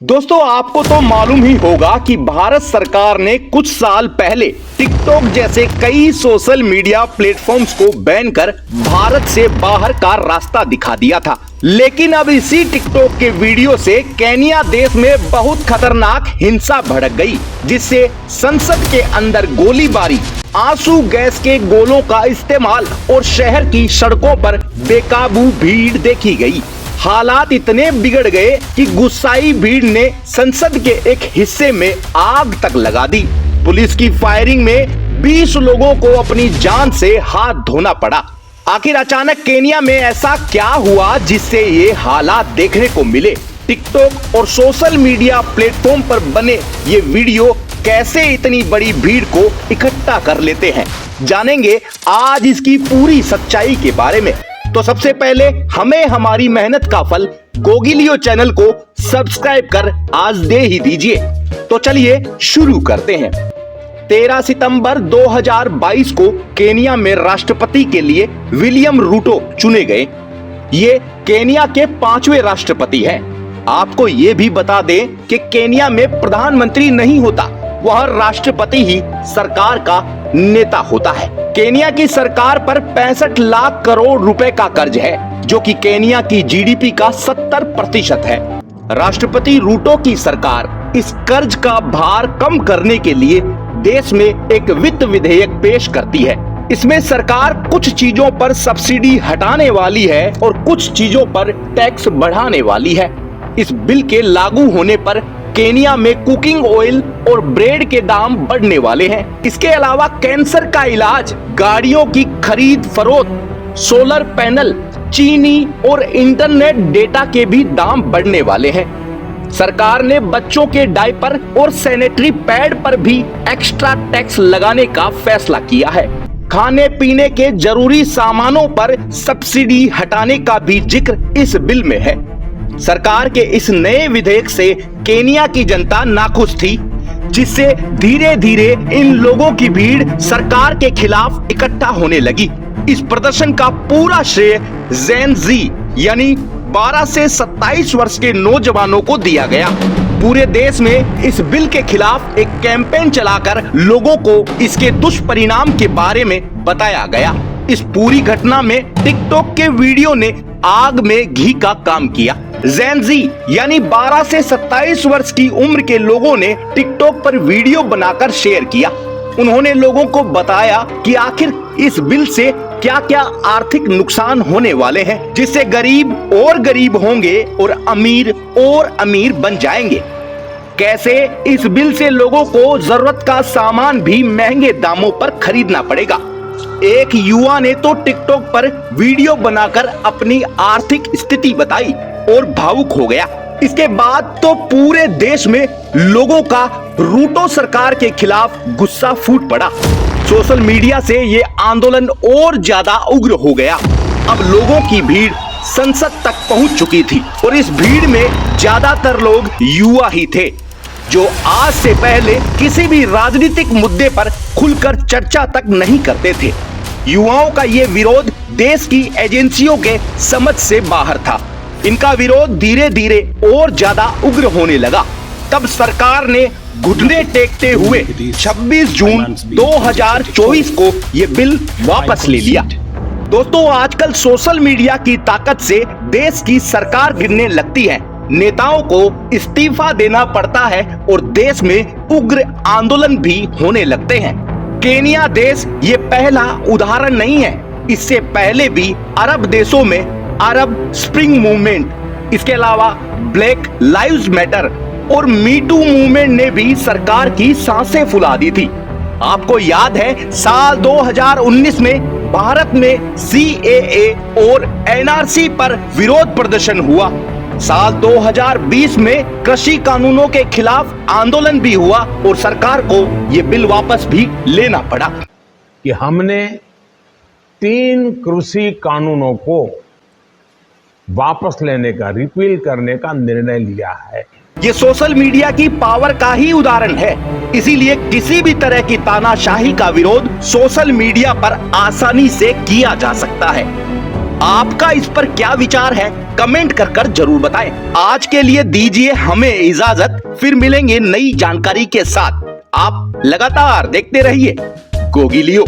दोस्तों आपको तो मालूम ही होगा कि भारत सरकार ने कुछ साल पहले टिकटॉक जैसे कई सोशल मीडिया प्लेटफॉर्म्स को बैन कर भारत से बाहर का रास्ता दिखा दिया था। लेकिन अब इसी टिकटॉक के वीडियो से केन्या देश में बहुत खतरनाक हिंसा भड़क गई, जिससे संसद के अंदर गोलीबारी, आंसू गैस के गोलों का इस्तेमाल और शहर की सड़कों पर बेकाबू भीड़ देखी गई। हालात इतने बिगड़ गए कि गुस्साई भीड़ ने संसद के एक हिस्से में आग तक लगा दी। पुलिस की फायरिंग में 20 लोगों को अपनी जान से हाथ धोना पड़ा। आखिर अचानक केन्या में ऐसा क्या हुआ जिससे ये हालात देखने को मिले? टिकटॉक और सोशल मीडिया प्लेटफॉर्म पर बने ये वीडियो कैसे इतनी बड़ी भीड़ को इकट्ठा कर लेते हैं, जानेंगे आज इसकी पूरी सच्चाई के बारे में। तो सबसे पहले हमें हमारी मेहनत का फल गोगिलियो चैनल को सब्सक्राइब कर आज दे ही दीजिए। तो चलिए शुरू करते हैं। 13 सितंबर 2022 को केन्या में राष्ट्रपति के लिए विलियम रूटो चुने गए। ये केन्या के 5वें राष्ट्रपति हैं। आपको ये भी बता दें कि केन्या में प्रधानमंत्री नहीं होता, वह राष्ट्रपति ही सरकार का नेता होता है। केन्या की सरकार पर 65 लाख करोड़ रुपए का कर्ज है, जो कि केन्या की जीडीपी का 70% है। राष्ट्रपति रूटो की सरकार इस कर्ज का भार कम करने के लिए देश में एक वित्त विधेयक पेश करती है। इसमें सरकार कुछ चीजों पर सब्सिडी हटाने वाली है और कुछ चीजों पर टैक्स बढ़ाने वाली है। इस बिल के लागू होने पर केन्या में कुकिंग ऑयल और ब्रेड के दाम बढ़ने वाले हैं। इसके अलावा कैंसर का इलाज, गाड़ियों की खरीद फरोख्त, सोलर पैनल, चीनी और इंटरनेट डेटा के भी दाम बढ़ने वाले हैं। सरकार ने बच्चों के डायपर और सैनिटरी पैड पर भी एक्स्ट्रा टैक्स लगाने का फैसला किया है। खाने पीने के जरूरी सामानों पर सब्सिडी हटाने का भी जिक्र इस बिल में है। सरकार के इस नए विधेयक से केन्या की जनता नाखुश थी, जिससे धीरे धीरे इन लोगों की भीड़ सरकार के खिलाफ इकट्ठा होने लगी। इस प्रदर्शन का पूरा श्रेय जेन जी यानी 12 से 27 वर्ष के नौजवानों को दिया गया। पूरे देश में इस बिल के खिलाफ एक कैंपेन चलाकर लोगों को इसके दुष्परिणाम के बारे में बताया गया। इस पूरी घटना में टिकटॉक के वीडियो ने आग में घी का काम किया। जेन जी यानी 12 से 27 वर्ष की उम्र के लोगों ने टिकटॉक पर वीडियो बनाकर शेयर किया। उन्होंने लोगों को बताया कि आखिर इस बिल से क्या क्या आर्थिक नुकसान होने वाले हैं, जिससे गरीब और गरीब होंगे और अमीर बन जाएंगे। कैसे इस बिल से लोगों को जरूरत का सामान भी महंगे दामों पर खरीदना पड़ेगा। एक युवा ने तो टिकटॉक पर वीडियो बनाकर अपनी आर्थिक स्थिति बताई और भावुक हो गया। इसके बाद तो पूरे देश में लोगों का रूटो सरकार के खिलाफ गुस्सा फूट पड़ा। सोशल मीडिया से ये आंदोलन और ज्यादा उग्र हो गया। अब लोगों की भीड़ संसद तक पहुंच चुकी थी और इस भीड़ में ज्यादातर लोग युवा ही थे, जो आज से पहले किसी भी राजनीतिक मुद्दे पर खुलकर चर्चा तक नहीं करते थे। युवाओं का ये विरोध देश की एजेंसियों के समझ से बाहर था। इनका विरोध धीरे धीरे और ज्यादा उग्र होने लगा। तब सरकार ने घुटने टेकते हुए 26 जून 2024 को ये बिल वापस ले लिया। दोस्तों आजकल सोशल मीडिया की ताकत से देश की सरकार गिरने लगती है, नेताओं को इस्तीफा देना पड़ता है और देश में उग्र आंदोलन भी होने लगते हैं। केन्या देश ये पहला उदाहरण नहीं है। इससे पहले भी अरब देशों में अरब स्प्रिंग मूवमेंट, इसके अलावा ब्लैक लाइव्स मैटर और मी टू मूवमेंट ने भी सरकार की सांसें फुला दी थी। आपको याद है साल 2019 में भारत में CAA और NRC पर विरोध प्रदर्शन हुआ। साल 2020 में कृषि कानूनों के खिलाफ आंदोलन भी हुआ और सरकार को ये बिल वापस भी लेना पड़ा। कि हमने 3 कृषि कानूनों को वापस लेने का, रिपील करने का निर्णय लिया है। ये सोशल मीडिया की पावर का ही उदाहरण है। इसीलिए किसी भी तरह की तानाशाही का विरोध सोशल मीडिया पर आसानी से किया जा सकता है। आपका इस पर क्या विचार है, कमेंट कर जरूर बताएं। आज के लिए दीजिए हमें इजाजत, फिर मिलेंगे नई जानकारी के साथ। आप लगातार देखते रहिए गोगी लियो।